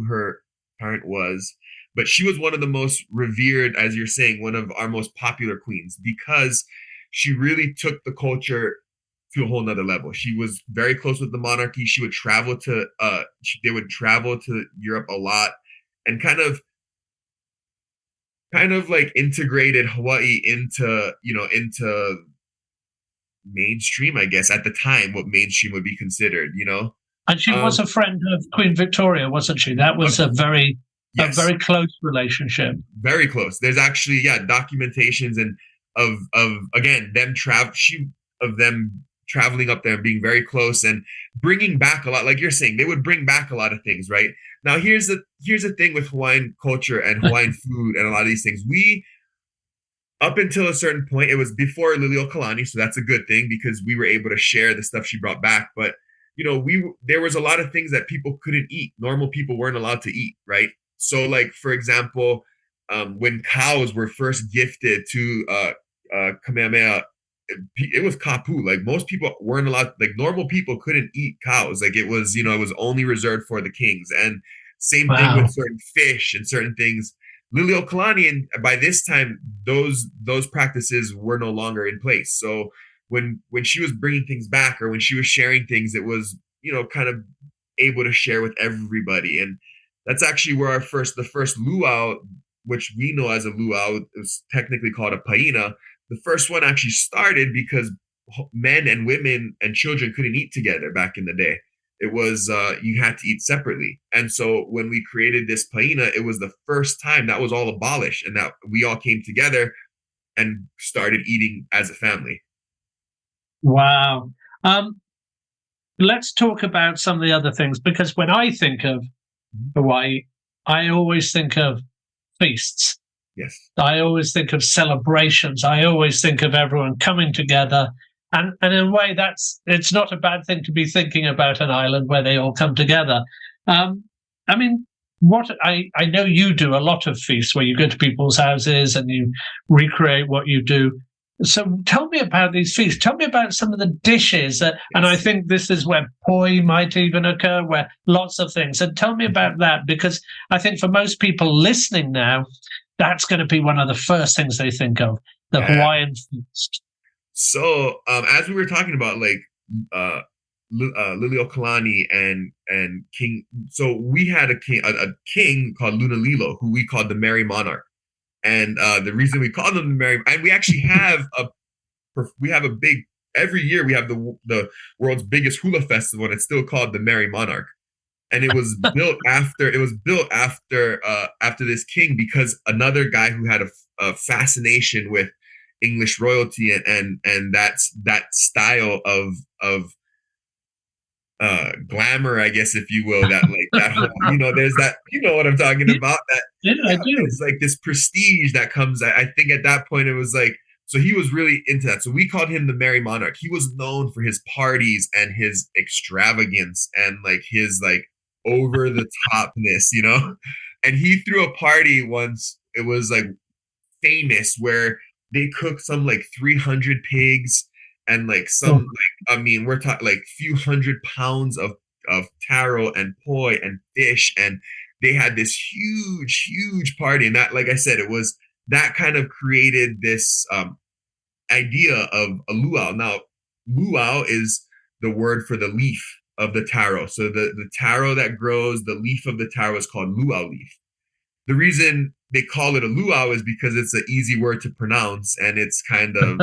S2: her parent was, but she was one of the most revered, as you're saying, one of our most popular queens, because she really took the culture to a whole nother level. She was very close with the monarchy. She would travel to they would travel to Europe a lot, and kind of like integrated Hawaii into mainstream, I guess, at the time, what mainstream would be considered,
S1: And she was a friend of Queen Victoria, wasn't she? That was a very close relationship.
S2: Very close. There's actually documentations and of again them traveling up there and being very close and bringing back a lot. Like you're saying, they would bring back a lot of things, right? Now here's the thing with Hawaiian culture and Hawaiian food and a lot of these things. We, up until a certain point, it was before Liliuokalani, so that's a good thing because we were able to share the stuff she brought back. But there was a lot of things that people couldn't eat. Normal people weren't allowed to eat, right? So, like for example, when cows were first gifted to Kamehameha, it was kapu. Like most people weren't allowed. Like normal people couldn't eat cows. Like it was only reserved for the kings. And same thing with certain fish and certain things. Liliuokalani, and by this time, those practices were no longer in place. So when she was bringing things back or when she was sharing things, it was kind of able to share with everybody. And That's actually where the first luau, which we know as a luau, is technically called a paina. The first one actually started because men and women and children couldn't eat together back in the day. It was you had to eat separately, and so when we created this paina, it was the first time that was all abolished, and that we all came together and started eating as a family.
S1: Wow. Let's talk about some of the other things, because when I think of Hawaii, I always think of feasts.
S2: Yes.
S1: I always think of celebrations. I always think of everyone coming together. And in a way, it's not a bad thing to be thinking about an island where they all come together. I mean, what I know you do a lot of feasts where you go to people's houses and you recreate what you do. So tell me about these feasts. Tell me about some of the dishes. And I think this is where poi might even occur, where lots of things. And tell me about that, because I think for most people listening now, that's going to be one of the first things they think of, the Hawaiian feast.
S2: So as we were talking about, like Liliuokalani and King, so we had a king called Lunalilo, who we called the Merry Monarch. And the reason we call them the Merry, and we actually have a big, every year we have the world's biggest hula festival, and it's still called the Merry Monarch. And it was built after this king, because another guy who had a fascination with English royalty and that style of glamour, I guess, if you will, that like that whole, there's that, what I'm talking about, that
S1: I do.
S2: It's like this prestige that comes. I think at that point it was like, so he was really into that. So we called him the Merry Monarch. He was known for his parties and his extravagance and like his like over the topness, and he threw a party once. It was like famous, where they cooked some like 300 pigs and like some we're talking like few hundred pounds of taro and poi and fish, and they had this huge party. And that, like I said, it was that kind of created this idea of a luau. Now, luau is the word for the leaf of the taro. So the taro that grows, the leaf of the taro is called luau leaf. The reason they call it a luau is because it's an easy word to pronounce, and it's kind of,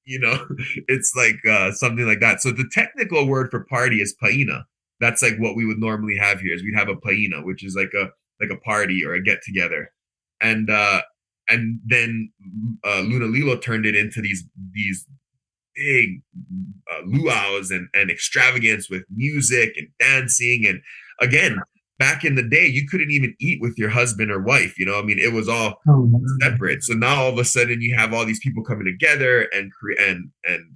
S2: it's like something like that. So the technical word for party is paina. That's like what we would normally have here, is we'd have a paina, which is like a party or a get together. And then Lunalilo turned it into these big luau's and extravagance with music and dancing. And again, back in the day, you couldn't even eat with your husband or wife. It was all separate. So now all of a sudden you have all these people coming together and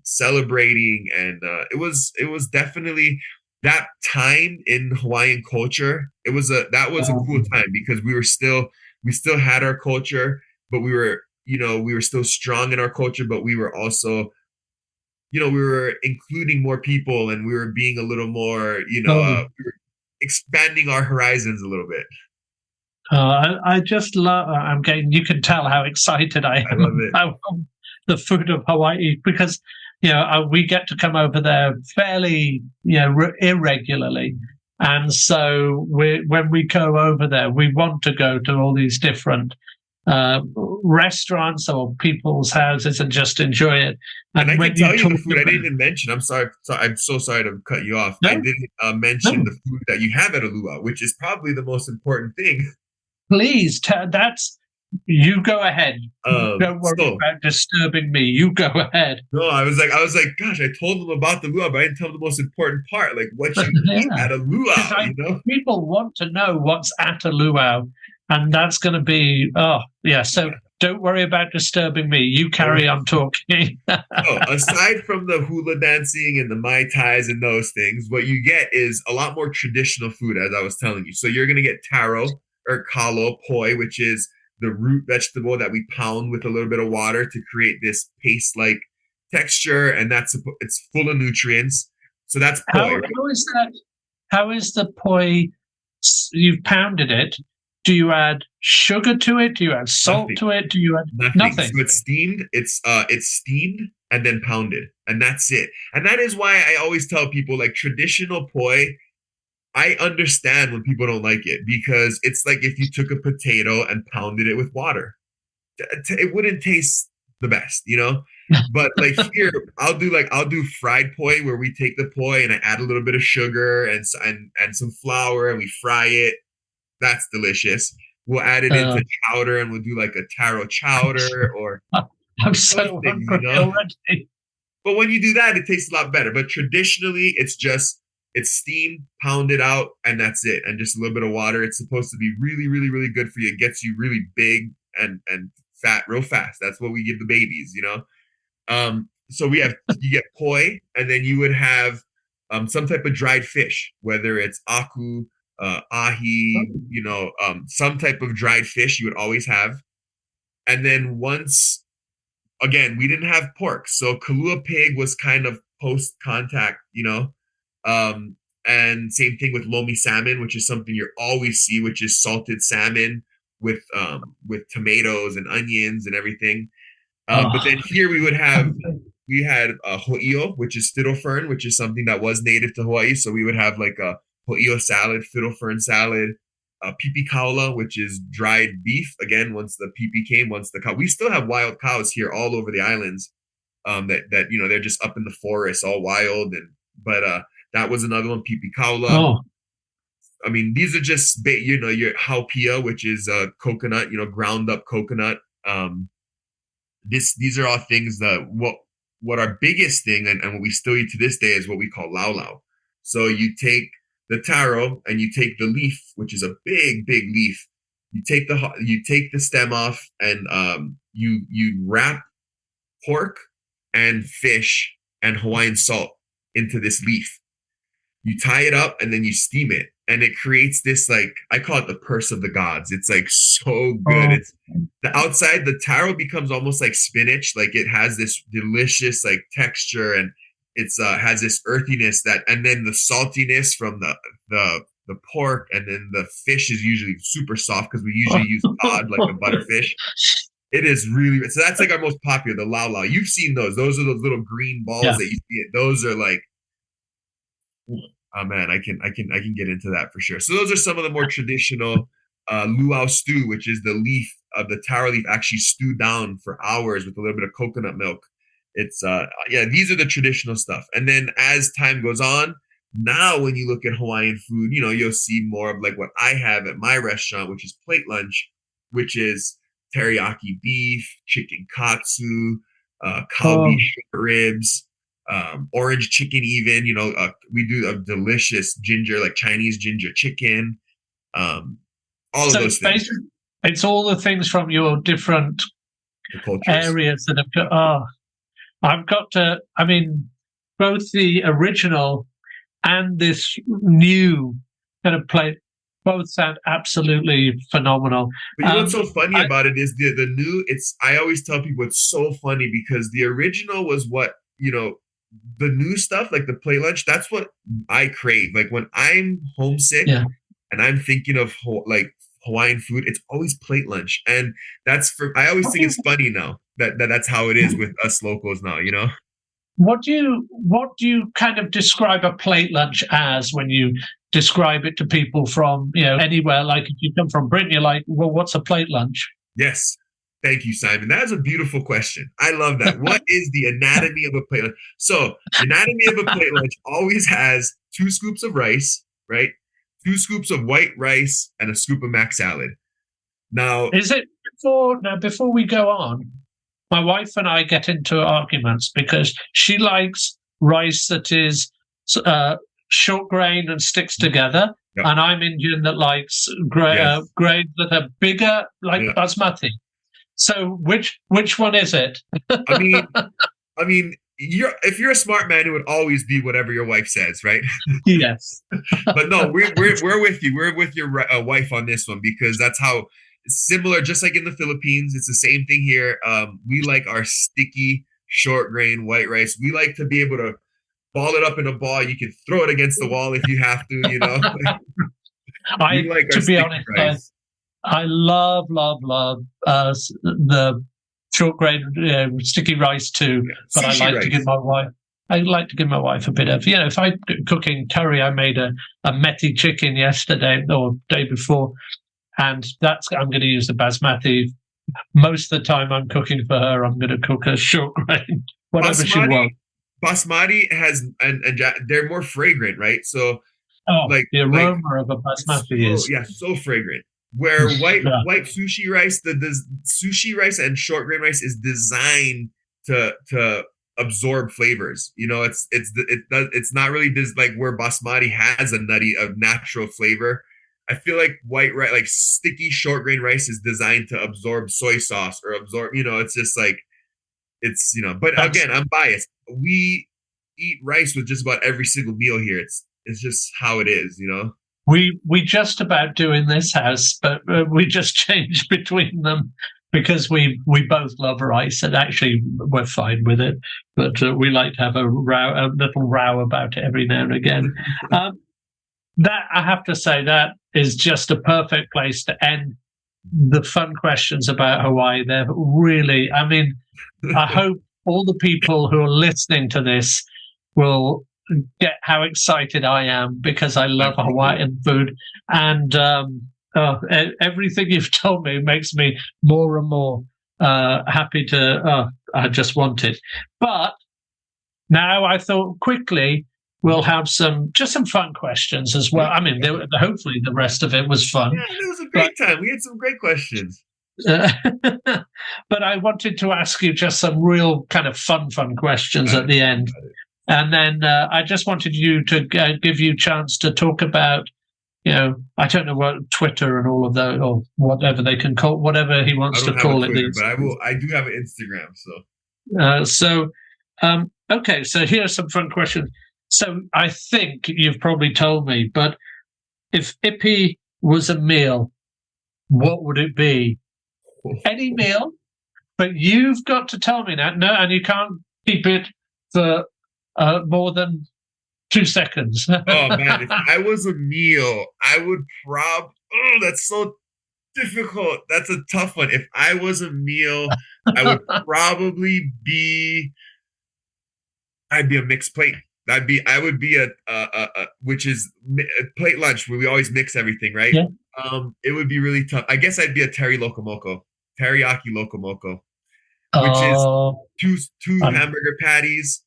S2: celebrating. And it was definitely that time in Hawaiian culture. That was a cool time, because we still had our culture, but we were still strong in our culture, but we were also, we were including more people, and we were being a little more, we were expanding our horizons a little bit.
S1: I just love. You can tell how excited I am.
S2: I love it.
S1: About the food of Hawaii, because we get to come over there fairly irregularly, and so when we go over there, we want to go to all these different restaurants or people's houses and just enjoy it.
S2: And I can tell you the food I didn't even mention. I'm sorry. I'm so sorry to cut you off. No? I didn't mention the food that you have at a luau, which is probably the most important thing.
S1: Please, you go ahead. Don't worry about disturbing me. You go ahead.
S2: No, I was like, gosh, I told them about the luau, but I didn't tell them the most important part, like what you eat at a luau.
S1: People want to know what's at a luau, and that's going to be So don't worry about disturbing me. You carry on talking.
S2: Aside from the hula dancing and the mai tais and those things, what you get is a lot more traditional food, as I was telling you. So you're going to get taro or kalo poi, which is the root vegetable that we pound with a little bit of water to create this paste-like texture, and it's full of nutrients. So that's poi.
S1: How is that? How is the poi? You've pounded it. Do you add sugar to it? Do you add salt to it? Do you add nothing?
S2: So it's steamed. It's steamed and then pounded, and that's it. And that is why I always tell people, like, traditional poi I understand when people don't like it because it's like if you took a potato and pounded it with water. It wouldn't taste the best, you know? But like here, I'll do fried poi where we take the poi and I add a little bit of sugar and some flour and we fry it. That's delicious. We'll add it into chowder and we'll do like a taro chowder or
S1: I'm so
S2: things,
S1: hungry already.
S2: But when you do that, it tastes a lot better. But traditionally, it's steamed, pounded out, and that's it. And just a little bit of water. It's supposed to be really, really, really good for you. It gets you really big and fat real fast. That's what we give the babies, you know? So you get poi, and then you would have some type of dried fish, whether it's aku, ahi, some type of dried fish you would always have. And then again, we didn't have pork. So kalua pig was kind of post contact, and same thing with lomi salmon, which is something you always see, which is salted salmon with tomatoes and onions and everything. But then here we had ho'io, which is fiddle fern, which is something that was native to Hawaii. So we would have like a ho'io salad, fiddle fern salad, pipi kaula, which is dried beef. Again, once the pipi came, we still have wild cows here all over the islands. That they're just up in the forest, all wild, but that was another one, pipi kaula.
S1: Oh.
S2: I mean, these are just your haupia, which is coconut, ground up coconut. These are all things that what our biggest thing and what we still eat to this day is what we call laulau. So you take the taro and you take the leaf, which is a big, big leaf. You take the stem off and you wrap pork and fish and Hawaiian salt into this leaf. You tie it up and then you steam it. And it creates this, like, I call it the purse of the gods. It's like so good. It's the outside, the taro becomes almost like spinach. Like it has this delicious like texture and it's has this earthiness and then the saltiness from the pork, and then the fish is usually super soft because we usually use cod like the butterfish. It is really, so that's like our most popular, the laulau. You've seen those. Those are those little green balls that you see. Those are like, oh man, I can get into that for sure. So those are some of the more traditional luau stew, which is the leaf of the taro leaf actually stewed down for hours with a little bit of coconut milk. It's these are the traditional stuff. And then as time goes on, now when you look at Hawaiian food, you'll see more of like what I have at my restaurant, which is plate lunch, which is teriyaki beef, chicken katsu, kalbi short ribs, orange chicken even, we do a delicious ginger, like Chinese ginger chicken, all of those things.
S1: It's all the things from your different areas that have got, I've got to, I mean, both the original and this new kind of plate both sound absolutely phenomenal.
S2: But what's so funny about it is the new, I always tell people it's so funny because the original was what, the new stuff, like the plate lunch, that's what I crave. Like when I'm homesick and I'm thinking of like Hawaiian food, it's always plate lunch. And I always think it's funny now that's how it is with us locals now,
S1: What do you kind of describe a plate lunch as when you describe it to people from, anywhere? Like if you come from Britain, you're like, well, what's a plate lunch?
S2: Yes. Thank you, Simon. That is a beautiful question. I love that. What is the anatomy of a plate lunch? So the anatomy of a plate lunch always has 2 scoops of rice, right? 2 scoops of white rice and a scoop of mac salad. Now,
S1: is it before we go on, my wife and I get into arguments because she likes rice that is short grain and sticks together. Yep. And I'm Indian that likes grains that are bigger, like basmati. So which one is it?
S2: I mean, if you're a smart man, it would always be whatever your wife says, right?
S1: Yes.
S2: But no, we're with you. We're with your wife on this one because that's how similar. Just like in the Philippines, it's the same thing here. We like our sticky short grain white rice. We like to be able to ball it up in a ball. You can throw it against the wall if you have to.
S1: To be honest, I love the short grain sticky rice too. But I like to give my wife. I like to give my wife a bit of, if I'm cooking curry, I made a methi chicken yesterday or day before, and I'm going to use the basmati. Most of the time I'm cooking for her, I'm going to cook a short grain, whatever she wants.
S2: Basmati has, and they're more fragrant, right? So,
S1: the aroma of a basmati is
S2: so fragrant. Where white sushi rice, the sushi rice and short grain rice is designed to absorb flavors. It's not really like where basmati has a natural flavor. I feel like white rice, like sticky short grain rice, is designed to absorb soy sauce or absorb. It's just like But again, I'm biased. We eat rice with just about every single meal here. It's just how it is.
S1: We just about do in this house, but we just change between them because we both love rice, and actually we're fine with it. But we like to have a little row about it every now and again. That, I have to say, that is just a perfect place to end the fun questions about Hawaii. They're really, I hope all the people who are listening to this will get how excited I am, because I love Hawaiian food, and everything you've told me makes me more and more happy to. I just want it. But now I thought quickly we'll have some fun questions as well. Hopefully the rest of it was fun.
S2: Yeah, it was a great time. We had some great questions.
S1: But I wanted to ask you just some real kind of fun questions at the end. And then I just wanted you to give you a chance to talk about, I don't know what Twitter and all of that, or whatever they can call, whatever he wants to call it.
S2: But I do have an Instagram.
S1: So okay. So here's some fun questions. So I think you've probably told me, but if Ippy was a meal, what would it be? Any meal, but you've got to tell me now. No, and you can't keep it for more than 2 seconds.
S2: Oh man, if I was a meal, I would that's so difficult. That's a tough one. If I was a meal, I would probably I'd be a mixed plate. I would be a which is a plate lunch where we always mix everything, right?
S1: Yeah.
S2: It would be really tough. I guess I'd be a teriyaki lokomoko, which is two hamburger patties,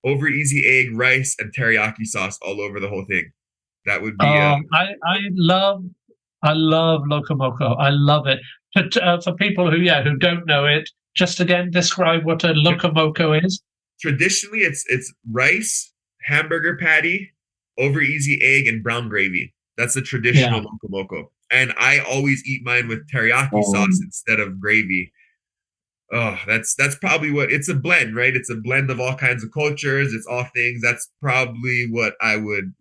S2: over easy egg, rice, and teriyaki sauce all over the whole thing. That would be.
S1: I love lokomoko. I love it. For people who don't know it, just again describe what a lokomoko is.
S2: Traditionally, it's rice, hamburger patty, over easy egg, and brown gravy. That's the traditional lokomoko. And I always eat mine with teriyaki sauce instead of gravy. Oh, that's probably what it's a blend, right? It's a blend of all kinds of cultures. It's all things. That's probably what I would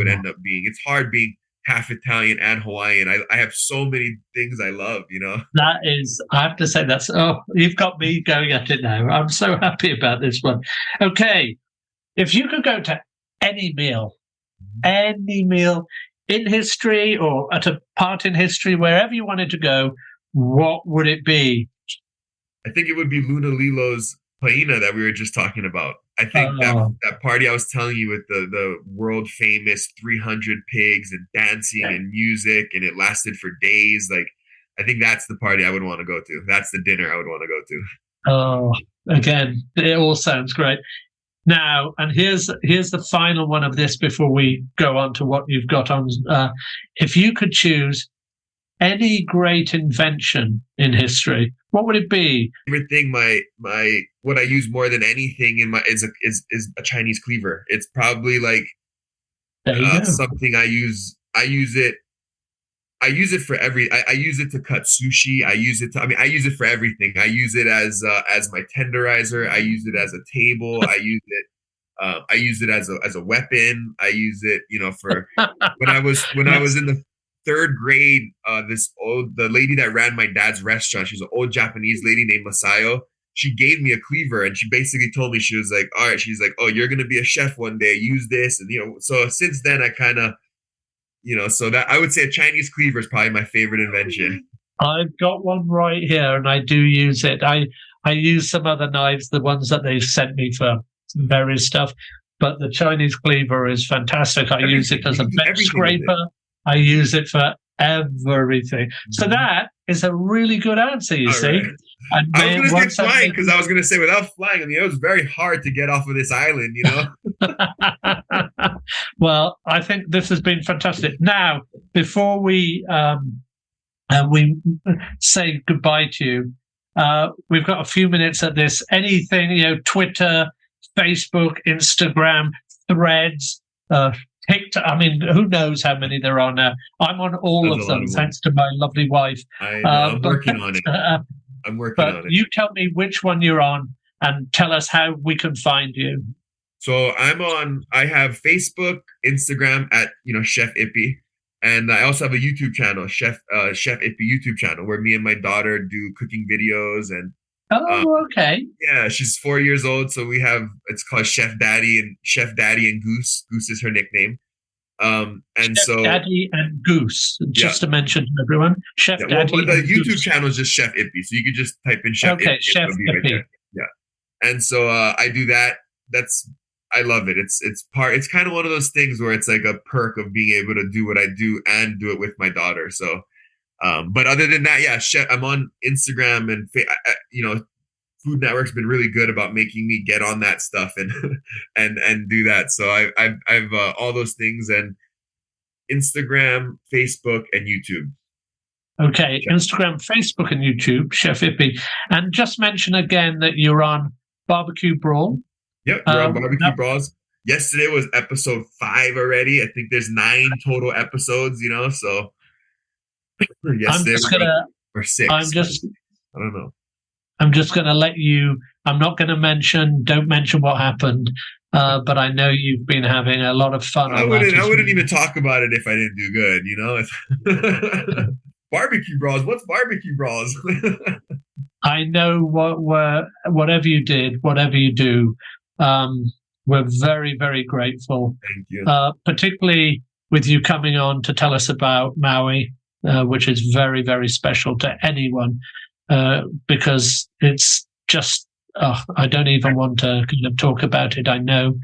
S2: end up being. It's hard being half Italian and Hawaiian. I have so many things I love,
S1: That is, I have to say, you've got me going at it now. I'm so happy about this one. Okay. If you could go to any meal in history or at a part in history, wherever you wanted to go, what would it be?
S2: I think it would be Luna Lilo's paina that we were just talking about. I think that party I was telling you with the world famous 300 pigs and dancing and music, and it lasted for days. Like, I think that's the party I would want to go to. That's the dinner I would want to go to.
S1: Oh, again, it all sounds great. Now, and here's the final one of this before we go on to what you've got on. If you could choose any great invention in history, what would it be?
S2: Favorite thing, my what I use more than anything is a Chinese cleaver. It's probably like something I use. I use it for I use it to cut sushi. I use it for everything. I use it as my tenderizer. I use it as a table. I use it as a weapon. I use it, for when I was in the 3rd grade. The lady that ran my dad's restaurant, she's an old Japanese lady named Masayo. She gave me a cleaver, and she basically told me, she was like, all right, she's like, oh, you're gonna be a chef one day. Use this, and so since then I kind of. So that I would say a Chinese cleaver is probably my favorite invention.
S1: I've got one right here, and I do use it. I use some other knives, the ones that they've sent me for various stuff. But the Chinese cleaver is fantastic. I use it as a bench scraper. I use it for everything. So that is a really good answer, you see.
S2: Right. I was going to say flying because I was going to say without flying, I mean, it was very hard to get off of this island, you know?
S1: Well, I think this has been fantastic. Now, before we say goodbye to you, we've got a few minutes at this. Anything, you know, Twitter, Facebook, Instagram, Threads, TikTok. I mean, who knows how many there are now? I'm on all of them, thanks to my lovely wife.
S2: I'm working on it. I'm working on it.
S1: You tell me which one you're on and tell us how we can find you.
S2: So I have Facebook, Instagram at, Chef Ippy. And I also have a YouTube channel, Chef Ippy YouTube channel, where me and my daughter do cooking videos. And
S1: okay.
S2: Yeah, she's 4 years old, so it's called Chef Daddy and Goose. Goose is her nickname. Chef
S1: Daddy and Goose, just to mention to everyone. Chef Daddy.
S2: Well, the YouTube channel is just Chef Ippy, so you could just type in Chef Ippy.
S1: Okay, Chef Ippy.
S2: Right, yeah. And so I do that. I love it. It's kind of one of those things where it's like a perk of being able to do what I do and do it with my daughter. So, but other than that, yeah, I'm on Instagram and Food Network's been really good about making me get on that stuff and and do that. So I've all those things, and Instagram, Facebook, and YouTube.
S1: Okay, Instagram, Facebook, and YouTube, Chef Ippy. And just mention again that you're on Barbecue Brawl.
S2: Yep, we're on Barbecue Brawls. Yesterday was episode 5 already. I think there's 9 total episodes, so yesterday or 6. I don't know.
S1: I'm just going to let you, I'm not going to don't mention what happened, but I know you've been having a lot of fun.
S2: I wouldn't even talk about it if I didn't do good, Barbecue Brawls, what's Barbecue Brawls?
S1: I know whatever you did, whatever you do, we're very, very grateful.
S2: Thank you.
S1: Particularly with you coming on to tell us about Maui, which is very, very special to anyone. Because it's just, I don't even want to kind of talk about it. I know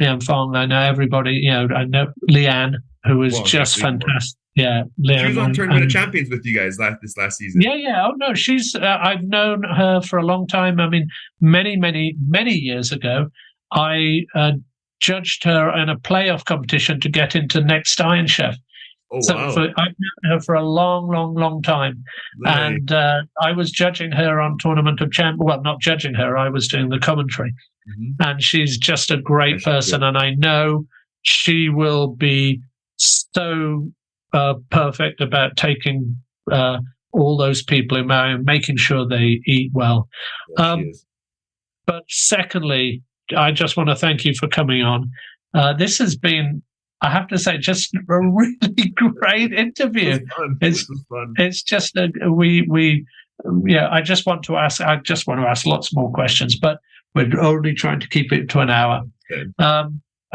S1: Lian Fong, I know everybody, I know Leanne, who is just fantastic. Yeah, Leanne.
S2: She was on Tournament of Champions with you guys this last season.
S1: Yeah. Oh, no, she's, I've known her for a long time. I mean, many, many, many years ago, I judged her in a playoff competition to get into Next Iron Chef.
S2: Oh,
S1: so
S2: wow.
S1: I've known her for a long, long, long time. Right. And I was judging her on Tournament of Champions. Well, not judging her. I was doing the commentary. Mm-hmm. And she's just a great person. And I know she will be so perfect about taking all those people in Maui and making sure they eat well. But secondly, I just want to thank you for coming on. This has been, I have to say, just a really great interview.
S2: It's fun.
S1: It's just I just want to ask lots more questions, but we're only trying to keep it to an hour.
S2: Okay.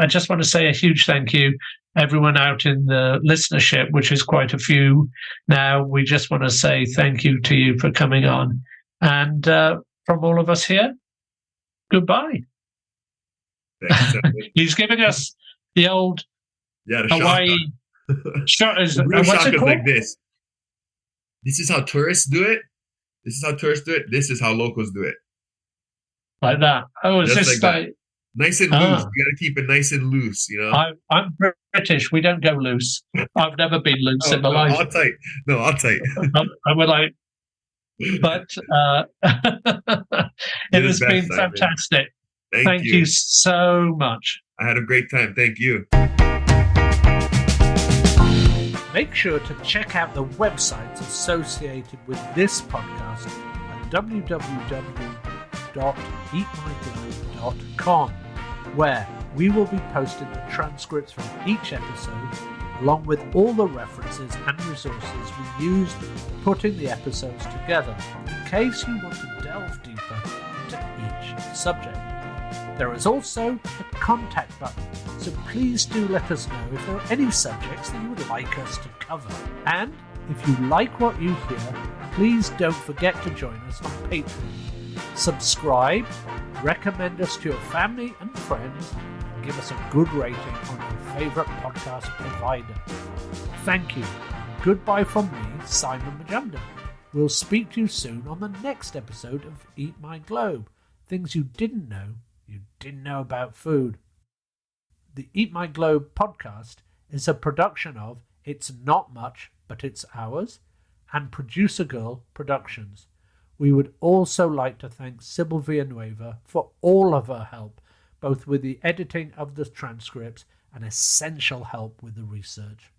S1: I just want to say a huge thank you, everyone out in the listenership, which is quite a few now. We just want to say thank you to you for coming on, and from all of us here, goodbye. He's giving us the old.
S2: Yeah, the
S1: Hawaii shot is
S2: like this. This is how tourists do it. This is how locals do it.
S1: Like that. Oh, is this
S2: like nice and loose? You got to keep it nice and loose,
S1: I'm British. We don't go loose. I've never been loose in my life.
S2: I'll tight. No, I'll tight.
S1: And we're like, but it has been fantastic.
S2: Thank you
S1: so much.
S2: I had a great time. Thank you.
S1: Make sure to check out the websites associated with this podcast at www.eatmydinner.com, where we will be posting the transcripts from each episode, along with all the references and resources we used putting the episodes together, in case you want to delve deeper into each subject. There is also a contact button, so please do let us know if there are any subjects that you would like us to cover. And if you like what you hear, please don't forget to join us on Patreon.
S3: Subscribe, recommend us to your family and friends, and give us a good rating on your favourite podcast provider. Thank you. Goodbye from me, Simon Majumdar. We'll speak to you soon on the next episode of Eat My Globe. Things you didn't know about food. The Eat My Globe podcast is a production of It's Not Much, But It's Ours and Producer Girl Productions. We would also like to thank Sybil Villanueva for all of her help, both with the editing of the transcripts and essential help with the research.